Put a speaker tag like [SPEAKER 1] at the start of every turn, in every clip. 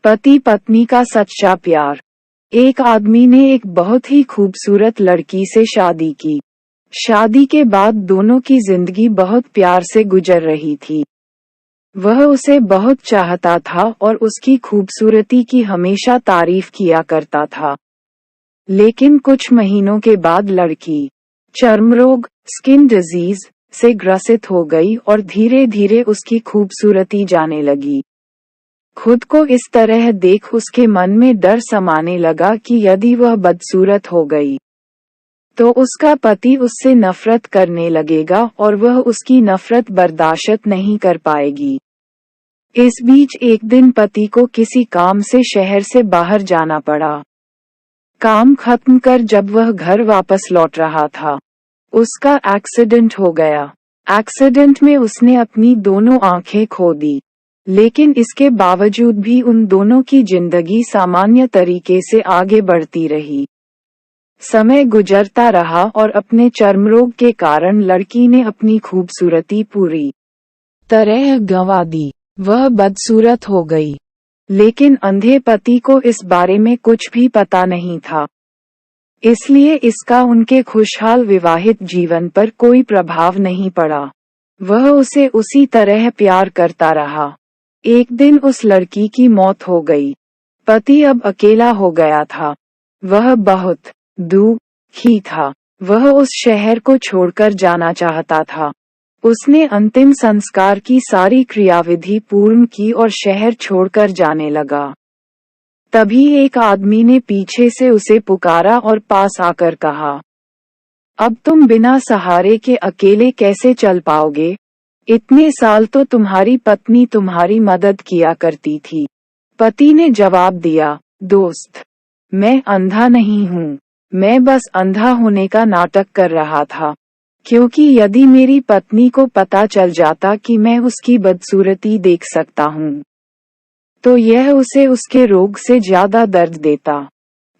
[SPEAKER 1] पति पत्नी का सच्चा प्यार। एक आदमी ने एक बहुत ही खूबसूरत लड़की से शादी की। शादी के बाद दोनों की जिंदगी बहुत प्यार से गुजर रही थी। वह उसे बहुत चाहता था और उसकी खूबसूरती की हमेशा तारीफ किया करता था। लेकिन कुछ महीनों के बाद लड़की चर्मरोग स्किन डिजीज से ग्रसित हो गई और धीरे धीरे उसकी खूबसूरती जाने लगी। खुद को इस तरह देख उसके मन में डर समाने लगा कि यदि वह बदसूरत हो गई तो उसका पति उससे नफरत करने लगेगा और वह उसकी नफरत बर्दाश्त नहीं कर पाएगी। इस बीच एक दिन पति को किसी काम से शहर से बाहर जाना पड़ा। काम खत्म कर जब वह घर वापस लौट रहा था, उसका एक्सीडेंट हो गया। एक्सीडेंट में उसने अपनी दोनों आंखें खो दी, लेकिन इसके बावजूद भी उन दोनों की जिंदगी सामान्य तरीके से आगे बढ़ती रही। समय गुजरता रहा और अपने चर्मरोग के कारण लड़की ने अपनी खूबसूरती पूरी तरह गंवा दी। वह बदसूरत हो गई, लेकिन अंधे पति को इस बारे में कुछ भी पता नहीं था। इसलिए इसका उनके खुशहाल विवाहित जीवन पर कोई प्रभाव नहीं पड़ा। वह उसे उसी तरह प्यार करता रहा। एक दिन उस लड़की की मौत हो गई। पति अब अकेला हो गया था। वह बहुत दुखी था। वह उस शहर को छोड़कर जाना चाहता था। उसने अंतिम संस्कार की सारी क्रियाविधि पूर्ण की और शहर छोड़कर जाने लगा। तभी एक आदमी ने पीछे से उसे पुकारा और पास आकर कहा, अब तुम बिना सहारे के अकेले कैसे चल पाओगे? इतने साल तो तुम्हारी पत्नी तुम्हारी मदद किया करती थी। पति ने जवाब दिया, दोस्त, मैं अंधा नहीं हूँ। मैं बस अंधा होने का नाटक कर रहा था, क्योंकि यदि मेरी पत्नी को पता चल जाता कि मैं उसकी बदसूरती देख सकता हूँ, तो यह उसे उसके रोग से ज्यादा दर्द देता।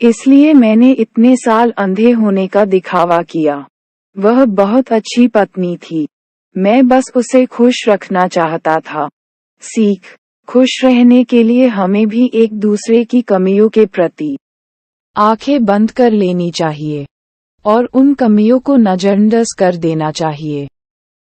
[SPEAKER 1] इसलिए मैंने इतने साल अंधे होने का दिखावा किया। वह बहुत अच्छी पत्नी थी। मैं बस उसे खुश रखना चाहता था। सीख: खुश रहने के लिए हमें भी एक दूसरे की कमियों के प्रति आंखें बंद कर लेनी चाहिए और उन कमियों को नजरअंदाज कर देना चाहिए।